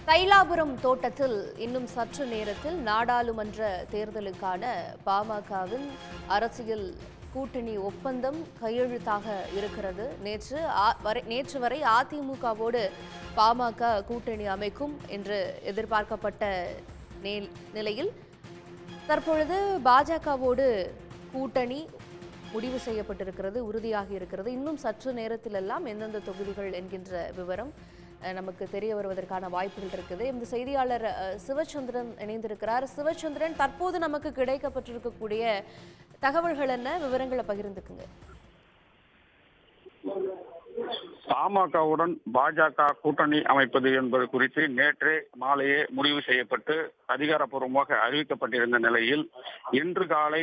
தைலாபுரம் தோட்டத்தில் இன்னும் சற்று நேரத்தில் நாடாளுமன்ற தேர்தலுக்கான பாமகவின் அரசியல் கூட்டணி ஒப்பந்தம் கையெழுத்தாக இருக்கிறது. நேற்று வரை அதிமுகவோடு பாமக கூட்டணி அமைக்கும் என்று எதிர்பார்க்கப்பட்ட நிலையில் தற்பொழுது பாஜகவோடு கூட்டணி முடிவு செய்யப்பட்டிருக்கிறது, உறுதியாகி இருக்கிறது. இன்னும் சற்று நேரத்திலெல்லாம் எந்தெந்த தொகுதிகள் என்கின்ற விவரம் நமக்கு தெரிய வருவதற்கான வாய்ப்புகள் இருக்குது. இந்த செய்தியாளர் சிவச்சந்திரன் இணைந்திருக்கிறார். சிவச்சந்திரன், தற்போது நமக்கு கிடைக்கப்பட்டிருக்கக்கூடிய தகவல்கள் என்ன, விவரங்களை பகிர்ந்துக்குங்க. பாமகவுடன் பாஜக கூட்டணி அமைப்பது என்பது குறித்து நேற்றே மாலையே முடிவு செய்யப்பட்டு அதிகாரப்பூர்வமாக அறிவிக்கப்பட்டிருந்த நிலையில் இன்று காலை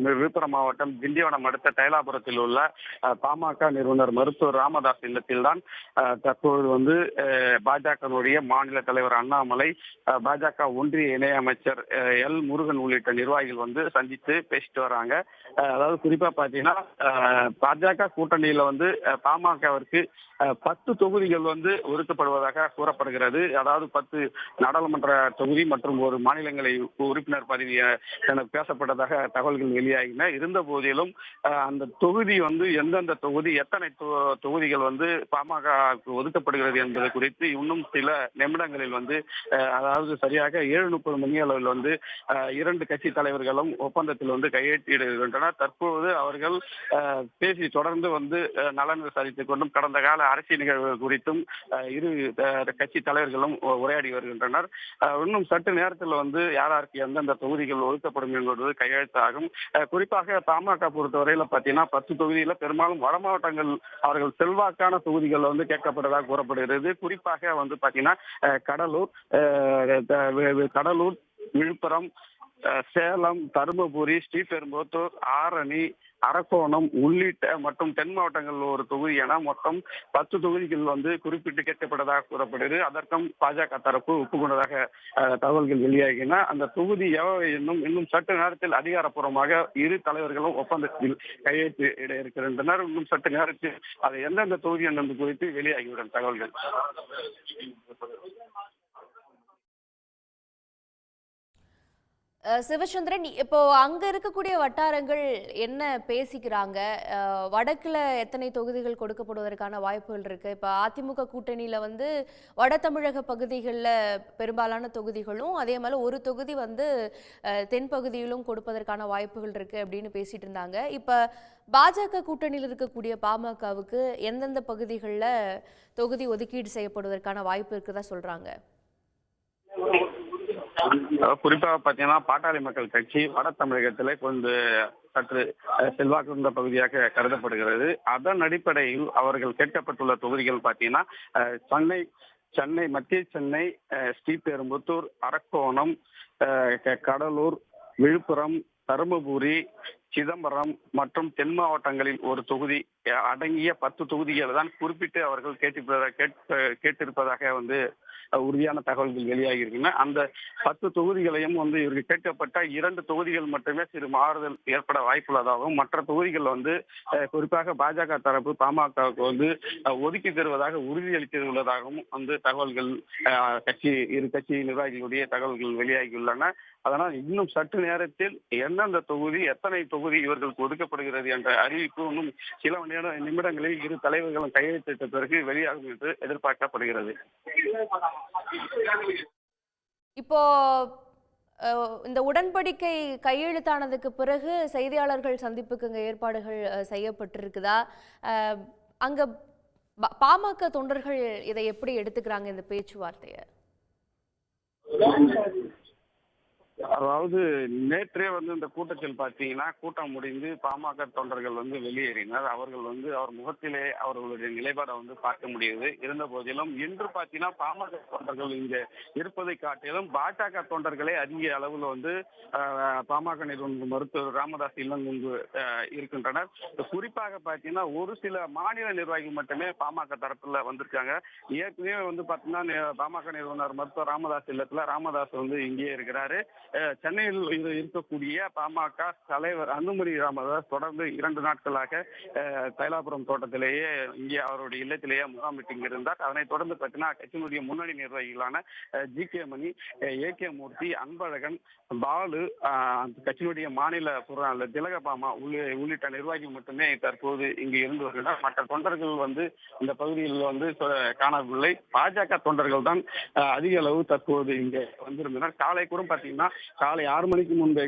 விழுப்புரம் மாவட்டம் திண்டிவனம் அடுத்த தைலாபுரத்தில் உள்ள பாமக நிறுவனர் மருத்துவர் ராமதாஸ் இல்லத்தில்தான் தற்போது பாஜகவுடைய மாநில தலைவர் அண்ணாமலை, பாஜக ஒன்றிய இணையமைச்சர் எல் முருகன் உள்ளிட்ட நிர்வாகிகள் சந்தித்து பேசிட்டு வராங்க. அதாவது குறிப்பா பாத்தீங்கன்னா பாஜக கூட்டணியில பாமகவிற்கு 10 தொகுதிகள் ஒதுக்கப்படுவதாக கூறப்படுகிறது. அதாவது 10 நாடாளுமன்ற தொகுதி மற்றும் ஒரு மாநிலங்களை உறுப்பினர் பதவி என பேசப்பட்டதாக தகவல்கள் வெளியாகின. இருந்த போதிலும் அந்த தொகுதி எந்தெந்த தொகுதி, எத்தனை தொகுதிகள் பாமக ஒதுக்கப்படுகிறது என்பது குறித்து இன்னும் சில நிமிடங்களில் அதாவது சரியாக 7:30 மணி அளவில் 2 கட்சி தலைவர்களும் ஒப்பந்தத்தில் கையெழுத்திடுகின்றனர். தற்போது அவர்கள் பேசி தொடர்ந்து நலன் விசாரித்துக் கொண்டும் கடந்த கால அரசியல் நிகழ்வுகள் குறித்தும் இரு கட்சி தலைவர்களும் உரையாடி வருகின்றனர். இன்னும் சற்று நேரத்தில் யாருக்கு எந்தெந்த தொகுதிகள் ஒதுக்கப்படும் என்பது கையெழுத்தாகும். குறிப்பாக பாமக பொறுத்தவரையில பார்த்தீங்கன்னா 10 தொகுதியில பெரும்பாலும் வட மாவட்டங்கள் அவர்கள் செல்வாக்கான தொகுதிகள் கேட்கப்பட்டதாக கூறப்படுகிறது. குறிப்பாக பாத்தீங்கன்னா கடலூர், விழுப்புரம், சேலம், தருமபுரி, ஸ்ரீபெரும்புத்தூர், ஆரணி, அரக்கோணம் உள்ளிட்ட மற்றும் தென் மாவட்டங்கள் ஒரு தொகுதி என மொத்தம் 10 தொகுதிகள் குறிப்பிட்டு கேட்கப்பட்டதாக கூறப்படுகிறது. அதற்கும் பாஜக தரப்பு ஒப்புக்கொண்டதாக தகவல்கள் வெளியாகின. அந்த தொகுதி இன்னும் சற்று நேரத்தில் அதிகாரப்பூர்வமாக இரு தலைவர்களும் ஒப்பந்தத்தில் கையெழுத்து இட இருக்கின்றனர். இன்னும் சற்று நேரத்தில் அது எந்தெந்த தொகுதி என்பது குறித்து வெளியாகிவிடும் தகவல்கள். சிவச்சந்திரன், இப்போ அங்க இருக்கக்கூடிய வட்டாரங்கள் என்ன பேசிக்கிறாங்க? வடக்குல எத்தனை தொகுதிகள் கொடுக்கப்படுவதற்கான வாய்ப்புகள் இருக்கு? இப்ப அதிமுக கூட்டணியில வட தமிழக பகுதிகளில் பெரும்பாலான தொகுதிகளும், அதே மாதிரி ஒரு தொகுதி தென் பகுதியிலும் கொடுப்பதற்கான வாய்ப்புகள் இருக்கு அப்படின்னு பேசிட்டு இருந்தாங்க. இப்ப பாஜக கூட்டணியில் இருக்கக்கூடிய பாமகவுக்கு எந்தெந்த பகுதிகளில் தொகுதி ஒதுக்கீடு செய்யப்படுவதற்கான வாய்ப்பு இருக்குதா சொல்றாங்க? குறிப்பாக பார்த்தீங்கன்னா பாட்டாளி மக்கள் கட்சி வட தமிழகத்திலே சற்று செல்வாக்குள்ள பகுதியாக கருதப்படுகிறது. அதன் அடிப்படையில் அவர்கள் கேட்கப்பட்டுள்ள தொகுதிகள் பார்த்தீங்கன்னா சென்னை, மத்திய சென்னை, ஸ்ரீபெரும்புத்தூர், அரக்கோணம், கடலூர், விழுப்புரம், தருமபுரி, சிதம்பரம் மற்றும் தென் மாவட்டங்களில் ஒரு தொகுதி அடங்கிய 10 தொகுதிகள் தான் குறிப்பிட்டு அவர்கள் கேட்டிருப்பதாக உறுதியான தகவல்கள் வெளியாகி இருக்கின்றன. அந்த 10 தொகுதிகளையும் இவர்கள் கேட்கப்பட்ட 2 தொகுதிகள் மட்டுமே சிறு மாறுதல் ஏற்பட வாய்ப்புள்ளதாகவும், மற்ற தொகுதிகள் குறிப்பாக பாஜக தரப்பு பாமகவுக்கு ஒதுக்கி தருவதாக உறுதியளித்துள்ளதாகவும் தகவல்கள் இரு கட்சி நிர்வாகிகளுடைய தகவல்கள் வெளியாகியுள்ளன. அதனால் இன்னும் சற்று நேரத்தில் எந்தெந்த தொகுதி, எத்தனை தொகுதி இவர்களுக்கு ஒதுக்கப்படுகிறது என்ற அறிவிப்பு இன்னும் சில நிமிடங்களில் இரு தலைவர்களும் கையெழுத்திட்ட பிறகு வெளியாகும் என்று எதிர்பார்க்கப்படுகிறது. இப்போ இந்த உடன்படிக்கை கையெழுத்தானதுக்கு பிறகு செய்தியாளர்கள் சந்திப்புக்கு அங்க ஏற்பாடுகள் செய்யப்பட்டிருக்குதா? அங்க பாமக தொண்டர்கள் இதை எப்படி எடுத்துக்கிறாங்க, இந்த பேச்சுவார்த்தையை? அதாவது நேற்றே இந்த கூட்டத்தில் பார்த்தீங்கன்னா கூட்டம் முடிந்து பாமக தொண்டர்கள் வெளியேறினர். அவர்கள் அவர் முகத்திலே அவர்களுடைய நிலைப்பாடை பார்க்க முடியுது. இருந்த போதிலும் இன்று பார்த்தீங்கன்னா பாமக தொண்டர்கள் இங்கே இருப்பதை காட்டிலும் பாஜக தொண்டர்களே அதிக அளவில் பாமக நிறுவனர் மருத்துவர் ராமதாஸ் இல்லம் முன்பு இருக்கின்றனர். குறிப்பாக பார்த்தீங்கன்னா ஒரு சில மாநில நிர்வாகிகள் மட்டுமே பாமக தரப்புல வந்திருக்காங்க. ஏற்கனவே பார்த்தீங்கன்னா பாமக நிறுவனர் மருத்துவர் ராமதாஸ் இல்லத்துல ராமதாஸ் இங்கே இருக்கிறாரு. சென்னையில் இருக்கக்கூடிய பாமக தலைவர் அன்புமணி ராமதாஸ் தொடர்ந்து 2 நாட்களாக தைலாபுரம் தோட்டத்திலேயே இங்கே அவருடைய இல்லத்திலேயே முகாமிட்டு இருந்தார். அதனைத் தொடர்ந்து பார்த்தீங்கன்னா கட்சியினுடைய முன்னணி நிர்வாகிகளான ஜி.கே. மணி, ஏ.கே. மூர்த்தி, அன்பழகன், பாலு, கட்சியினுடைய மாநில பொருளாளர் திலகபாமா உள்ளிட்ட நிர்வாகிகள் மட்டுமே தற்போது இங்கு இருந்து வருகிறார். மற்ற தொண்டர்கள் இந்த பகுதியில் காணவில்லை. பாஜக தொண்டர்கள் தான் அதிக அளவு தற்போது இங்கே வந்திருந்தனர். காலை கூட பார்த்தீங்கன்னா காலை 6 மணிக்கு முன்பே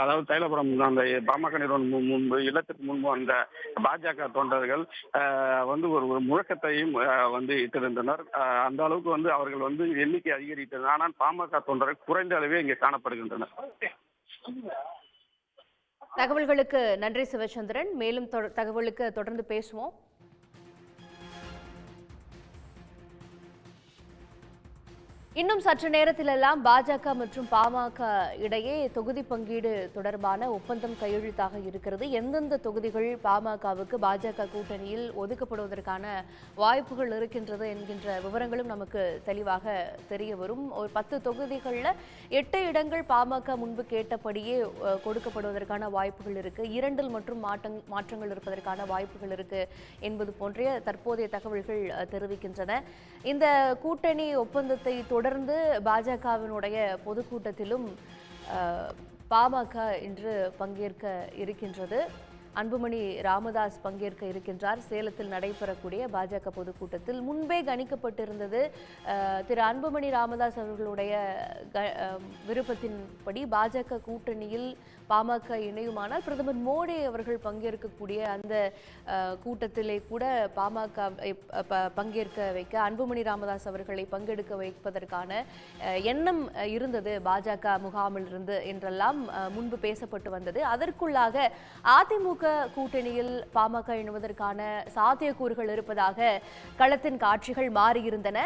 அதாவது தைலபுரம் அந்த பாமக நிறுவனம் முன்பு இல்லத்திற்கு முன்பு அந்த பாஜக தொண்டர்கள் ஒரு முழக்கத்தையும் இட்டிருந்தனர். அந்த அளவுக்கு அவர்கள் எண்ணிக்கை அதிகரித்தது. ஆனால் பாமக தொண்டர்கள் குறைந்த அளவே இங்கே காணப்படுகின்றனர். தகவல்களுக்கு நன்றி சிவச்சந்திரன். மேலும் தகவலுக்கு தொடர்ந்து பேசுவோம். இன்னும் சற்று நேரத்திலெல்லாம் பாஜக மற்றும் பாமக இடையே தொகுதி பங்கீடு தொடர்பான ஒப்பந்தம் கையெழுத்தாக இருக்கிறது. எந்தெந்த தொகுதிகள் பாமகவுக்கு பாஜக கூட்டணியில் ஒதுக்கப்படுவதற்கான வாய்ப்புகள் இருக்கின்றது என்கின்ற விவரங்களும் நமக்கு தெளிவாக தெரிய வரும். ஒரு 10 தொகுதிகளில் 8 இடங்கள் பாமக முன்பு கேட்டபடியே கொடுக்கப்படுவதற்கான வாய்ப்புகள் இருக்கு. 2 மற்றும் மாற்றங்கள் இருப்பதற்கான வாய்ப்புகள் இருக்கு என்பது போன்ற தற்போதைய தகவல்கள் தெரிவிக்கின்றன. இந்த கூட்டணி ஒப்பந்தத்தை தொடர்ந்து பாஜகவினுடைய பொதுக்கூட்டத்திலும் பாமக இன்று பங்கேற்க இருக்கின்றது. அன்புமணி ராமதாஸ் பங்கேற்க இருக்கின்றார். சேலத்தில் நடைபெறக்கூடிய பாஜக பொதுக்கூட்டத்தில் முன்பே கணிக்கப்பட்டிருந்தது. திரு அன்புமணி ராமதாஸ் அவர்களுடைய விருப்பத்தின்படி பாஜக கூட்டணியில் பாமக இணையுமானால் பிரதமர் மோடி அவர்கள் பங்கேற்கக்கூடிய அந்த கூட்டத்திலே கூட பாமக பங்கேற்க வைக்க அன்புமணி ராமதாஸ் அவர்களை பங்கெடுக்க வைப்பதற்கான எண்ணம் இருந்தது பாஜக முகாமில் இருந்து என்றெல்லாம் முன்பு பேசப்பட்டு வந்தது. அதற்குள்ளாக அதிமுக கூட்டணியில் பாமக இணைவதற்கான சாத்தியக்கூறுகள் இருப்பதாக களத்தின் காட்சிகள் மாறியிருந்தன.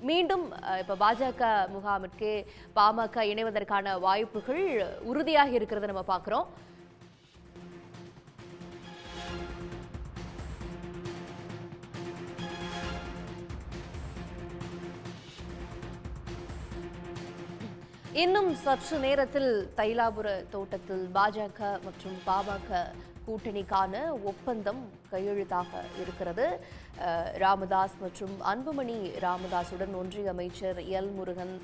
மீண்டும் இப்ப பாஜக முகாமிற்கு பாமக இணைவதற்கான வாய்ப்புகள் உறுதியாக இருக்கிறத நம்ம பார்க்கிறோம். இன்னும் சற்று நேரத்தில் தைலாபுர தோட்டத்தில் பாஜக மற்றும் பாமக கூட்டணிக்கான ஒப்பந்தம் கையெழுத்தாக இருக்கிறது. ராமதாஸ் மற்றும் அன்புமணி ராமதாசுடன் ஒன்றிய அமைச்சர் எல் முருகன்,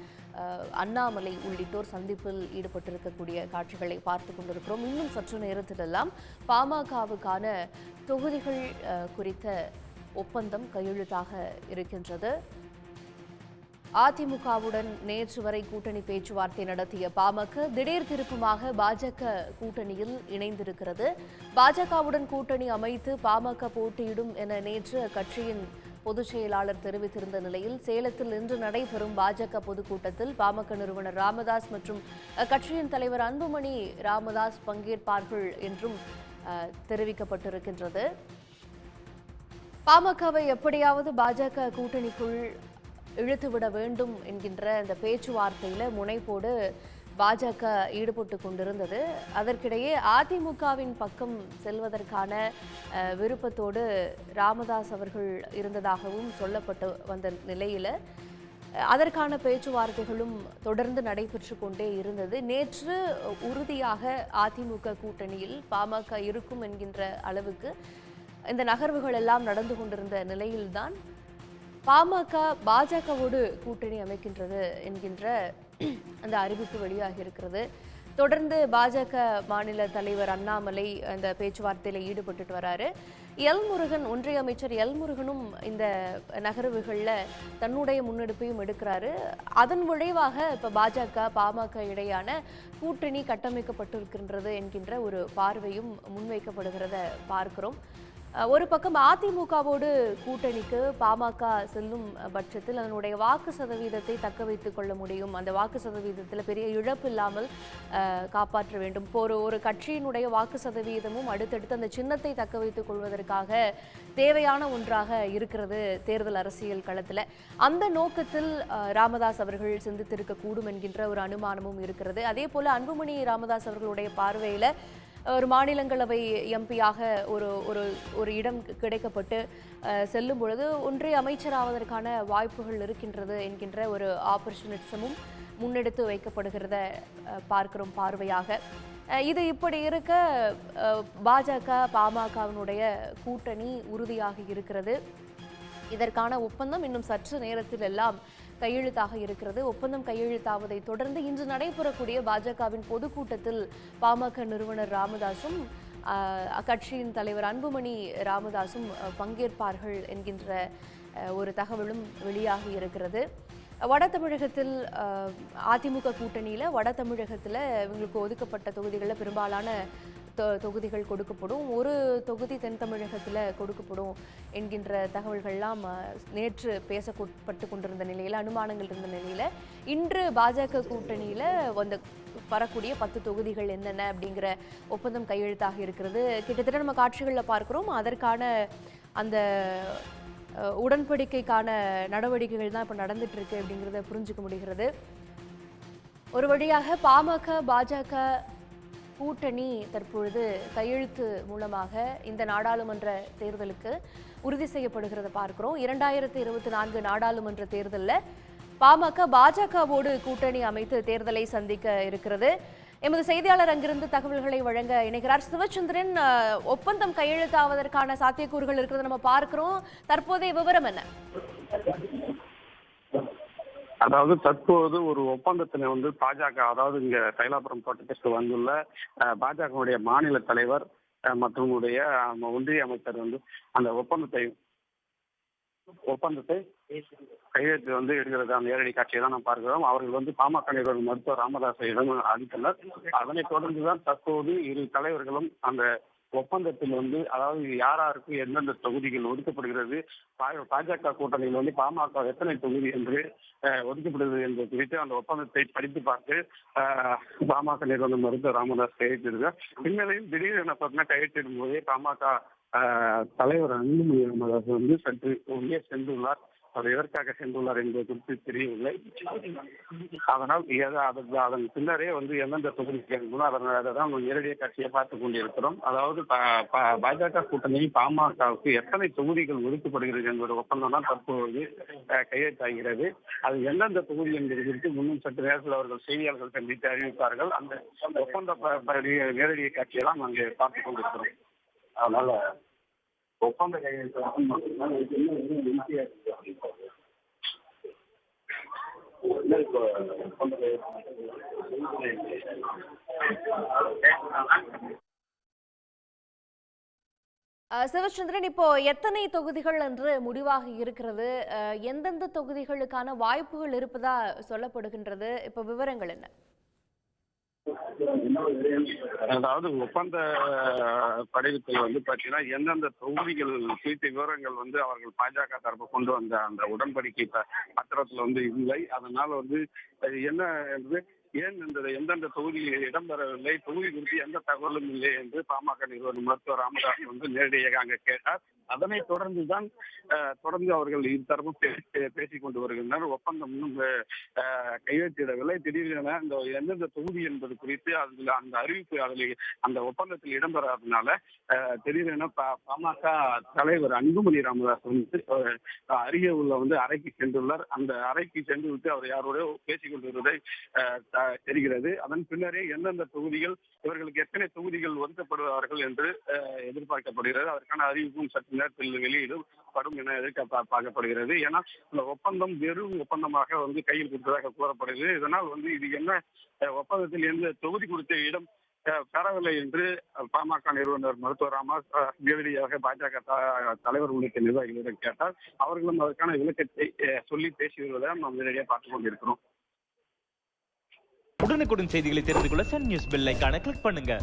அண்ணாமலை உள்ளிட்டோர் சந்திப்பில் ஈடுபட்டிருக்கக்கூடிய காட்சிகளை பார்த்து கொண்டிருக்கிறோம். இன்னும் சற்று நேரத்திலெல்லாம் பாமகவுக்கான தொகுதிகள் குறித்த ஒப்பந்தம் கையெழுத்தாக இருக்கின்றது. அதிமுகவுடன் நேற்று வரை கூட்டணி பேச்சுவார்த்தை நடத்திய பாமக திடீர் திருப்பமாக பாஜக கூட்டணியில் இணைந்திருக்கிறது. பாஜகவுடன் கூட்டணி அமைத்து பாமக போட்டியிடும் என நேற்று அக்கட்சியின் பொதுச் செயலாளர் தெரிவித்திருந்த நிலையில் சேலத்தில் இன்று நடைபெறும் பாஜக பொதுக்கூட்டத்தில் பாமக நிறுவனர் ராமதாஸ் மற்றும் அக்கட்சியின் தலைவர் அன்புமணி ராமதாஸ் பங்கேற்பார்கள் என்றும் தெரிவிக்கப்பட்டிருக்கின்றது. பாமகவை எப்படியாவது பாஜக கூட்டணிக்குள் இழுத்துவிட வேண்டும் என்கின்ற இந்த பேச்சுவார்த்தையில முனைப்போடு பாஜக ஈடுபட்டு கொண்டிருந்தது. அதற்கிடையே அதிமுகவின் பக்கம் செல்வதற்கான விருப்பத்தோடு ராமதாஸ் அவர்கள் இருந்ததாகவும் சொல்லப்பட்டு வந்த நிலையில அதற்கான பேச்சுவார்த்தைகளும் தொடர்ந்து நடைபெற்று கொண்டே இருந்தது. நேற்று உறுதியாக அதிமுக கூட்டணியில் பாமக இருக்கும் என்கின்ற அளவுக்கு இந்த நகர்வுகள் எல்லாம் நடந்து கொண்டிருந்த நிலையில்தான் பாமக பாஜகவோடு கூட்டணி அமைக்கின்றது என்கின்ற அந்த அறிவிப்பு வெளியாகி இருக்கிறது. தொடர்ந்து பாஜக மாநில தலைவர் அண்ணாமலை அந்த பேச்சுவார்த்தையில் ஈடுபட்டு வராரு. எல் முருகன், ஒன்றிய அமைச்சர் எல் முருகனும் இந்த நகர்வுகளில் தன்னுடைய முன்னெடுப்பையும் எடுக்கிறாரு. அதன் விளைவாக இப்போ பாஜக பாமக இடையான கூட்டணி கட்டமைக்கப்பட்டிருக்கின்றது என்கின்ற ஒரு பார்வையும் முன்வைக்கப்படுகிறத பார்க்கிறோம். ஒரு பக்கம் அதிமுகவோடு கூட்டணிக்கு பாமக செல்லும் பட்சத்தில் அதனுடைய வாக்கு சதவீதத்தை தக்க வைத்துக் கொள்ள முடியும். அந்த வாக்கு சதவீதத்தில் பெரிய இழப்பு இல்லாமல் காப்பாற்ற வேண்டும். இப்போ ஒரு கட்சியினுடைய வாக்கு சதவீதமும் அடுத்தடுத்து அந்த சின்னத்தை தக்க வைத்துக் கொள்வதற்காக தேவையான ஒன்றாக இருக்கிறது தேர்தல் அரசியல் களத்தில். அந்த நோக்கத்தில் ராமதாஸ் அவர்கள் சிந்தித்திருக்க கூடும் என்கின்ற ஒரு அனுமானமும் இருக்கிறது. அதே போல அன்புமணி ராமதாஸ் அவர்களுடைய பார்வையில் ஒரு மாநிலங்களவை எம்பியாக ஒரு இடம் கிடைக்கப்பட்டு செல்லும் பொழுது ஒன்றிய அமைச்சராவதற்கான வாய்ப்புகள் இருக்கின்றது என்கின்ற ஒரு ஆப்பர்ச்சுனிட்டிசமும் முன்னெடுத்து வைக்கப்படுகிறத பார்க்கிறோம் பார்வையாக. இது இப்படி இருக்க பாஜக பாமகவினுடைய கூட்டணி உறுதியாக இருக்கிறது. இதற்கான ஒப்பந்தம் இன்னும் சற்று நேரத்தில் எல்லாம் கையெழுத்தாக இருக்கிறது. ஒப்பந்தம் கையெழுத்தாவதை தொடர்ந்து இன்று நடைபெறக்கூடிய பாஜகவின் பொதுக்கூட்டத்தில் பாமக நிறுவனர் ராமதாசும் அக்கட்சியின் தலைவர் அன்புமணி ராமதாசும் பங்கேற்பார்கள் என்கின்ற ஒரு தகவலும் வெளியாகி இருக்கிறது. வட தமிழகத்தில் அதிமுக கூட்டணியில் வட தமிழகத்தில் இவங்களுக்கு ஒதுக்கப்பட்ட தொகுதிகளில் பெரும்பாலான தொகுதிகள் கொடுக்கப்படும். ஒரு தொகுதி தென் தமிழகத்தில் கொடுக்கப்படும் என்கின்ற தகவல்கள்லாம் நேற்று பேசப்பட்டு கொண்டிருந்த நிலையில், அனுமானங்கள் இருந்த நிலையில், இன்று பாஜக கூட்டணியில் வரக்கூடிய 10 தொகுதிகள் என்னென்ன அப்படிங்கிற ஒப்பந்தம் கையெழுத்தாக இருக்கிறது. கிட்டத்தட்ட நம்ம காட்சிகளில் பார்க்கிறோம். அதற்கான அந்த உடன்படிக்கைக்கான நடவடிக்கைகள் தான் இப்போ நடந்துட்டு இருக்கு அப்படிங்கிறத புரிஞ்சுக்க முடிகிறது. ஒரு வழியாக பாமக பாஜக கூட்டணி தற்பொழுது கையெழுத்து மூலமாக இந்த நாடாளுமன்ற தேர்தலுக்கு உறுதி செய்யப்படுகிறத பார்க்கிறோம். 2024 நாடாளுமன்ற தேர்தலில் பாமக பாஜகவோடு கூட்டணி அமைத்து தேர்தலை சந்திக்க இருக்கிறது. எமது செய்தியாளர் அங்கிருந்து தகவல்களை வழங்க இணைகிறார். சிவச்சந்திரன், ஒப்பந்தம் கையெழுத்தாவதற்கான சாத்தியக்கூறுகள் இருக்கிறத நம்ம பார்க்கிறோம். தற்போதைய விவரம் என்ன? அதாவது தற்போது ஒரு ஒப்பந்தத்தினை பாஜக, அதாவது இங்க தைலாபுரம் தோட்டத்திற்கு வந்துள்ள பாஜகவுடைய மாநில தலைவர் மற்றும் ஒன்றிய அமைச்சர் அந்த ஒப்பந்தத்தை கையெழுத்து எடுக்கிறது அந்த நேரடி காட்சியை தான் நாம் பார்க்கிறோம். அவர்கள் பாமக நிறுவனர் மருத்துவர் ராமதாஸிடம் அளித்தனர். அதனைத் தொடர்ந்துதான் தற்போது இரு தலைவர்களும் அந்த ஒப்பந்தத்தில் அதாவது யாருக்கு எந்தெந்த தொகுதிகள் ஒதுக்கப்படுகிறது, பாஜக கூட்டணியில் பாமக எத்தனை தொகுதி என்று ஒதுக்கப்படுகிறது என்பது குறித்து அந்த ஒப்பந்தத்தை படித்து பார்த்து பாமக நிறுவனர் மருத்துவர் ராமதாஸ் கையெழுத்திருக்கிறார். இந்நிலையில் திடீரென கையெழுத்திடும் போதே பாமக தலைவர் அன்புமணி ராமதாஸ் சற்று உள்ளே சென்றுள்ளார். அவர் எதற்காக சென்றுள்ளார் என்பது குறித்து தெரியவில்லை. அதனால் அதன் பின்னரே எந்தெந்த தொகுதிகள் அதை தான் நேரடிய காட்சியை பார்த்துக் கொண்டிருக்கிறோம். அதாவது பாஜக கூட்டணியில் பாமகவுக்கு எத்தனை தொகுதிகள் ஒதுக்கப்படுகிறது என்பது ஒப்பந்தம் தான் தற்போது கையெழுத்தாகிறது. அது எந்தெந்த தொகுதி என்பது குறித்து முன்னும் சற்று நேரத்தில் அவர்கள் செய்தியாளர்கள் சந்தித்து அறிவிப்பார்கள். அந்த ஒப்பந்த நேரடிய காட்சியெல்லாம் அங்கே பார்த்துக் கொண்டிருக்கிறோம். அதனால ஒப்பந்த கையெழுத்து சிவச்சந்திரன், இப்போ எத்தனை தொகுதிகள் என்று முடிவாக இருக்கிறது? எந்தெந்த தொகுதிகளுக்கான வாய்ப்புகள் இருப்பதா சொல்லப்படுகின்றது? இப்போ விவரங்கள் என்ன? அதாவது ஒப்பந்த படிவத்தில் பாத்தீங்கன்னா எந்தெந்த தொகுதிகள் குறித்த விவரங்கள் அவர்கள் பாஜக தரப்பு கொண்டு வந்த அந்த உடன்படிக்கை பத்திரத்துல இல்லை. அதனால என்ன என்று ஏன் எந்தெந்த தொகுதியில் இடம்பெறவில்லை, தொகுதி குறித்து எந்த தகவலும் இல்லை என்று பாமக நிறுவனர் மருத்துவர் ராமதாஸ் நேரடியாக அங்கே கேட்டார். அதனைத் தொடர்ந்துதான் தொடர்ந்து அவர்கள் இருதரப்பும் பேசிக் கொண்டு வருகின்றனர். ஒப்பந்தம் இன்னும் கையெழுத்திடவில்லை. திடீரென எந்தெந்த தொகுதி என்பது குறித்து அதில் அந்த அறிவிப்பு அதில் அந்த ஒப்பந்தத்தில் இடம்பெறாதனால திடீரென பாமக தலைவர் அன்புமணி ராமதாஸ் அருகே உள்ள அறைக்கு சென்றுள்ளார். அந்த அறைக்கு சென்று விட்டு அவர் யாரோட பேசிக் கொண்டு வருவதை தெரிகிறது. அதன் பின்னரே எந்தெந்த தொகுதிகள், இவர்களுக்கு எத்தனை தொகுதிகள் ஒதுக்கப்படுவார்கள் என்று எதிர்பார்க்கப்படுகிறது. அதற்கான அறிவிப்பும் சற்று நேரத்தில் வெளியிடப்படும் என எதிர்பார்க்கப்படுகிறது. ஏன்னா இந்த ஒப்பந்தம் வெறும் ஒப்பந்தமாக கையில் கொடுத்ததாக கூறப்படுகிறது. இதனால் இது என்ன ஒப்பந்தத்தில் எந்த தொகுதி குறித்த இடம் பெறவில்லை என்று பாமக நிறுவனர் மருத்துவர் ராமதாஸ் நேரடியாக பாஜக தலைவர் உள்ளிட்ட நிர்வாகிகளிடம் கேட்டார். அவர்களும் அதற்கான விளக்கத்தை சொல்லி பேசி வருவதை நாம் நேரடியாக பார்த்துக் கொண்டிருக்கிறோம். உடனுக்குடன் செய்திகளை தெரிந்து கொள்ள சன் நியூஸ் பெல் ஐகானை கிளிக் பண்ணுங்க.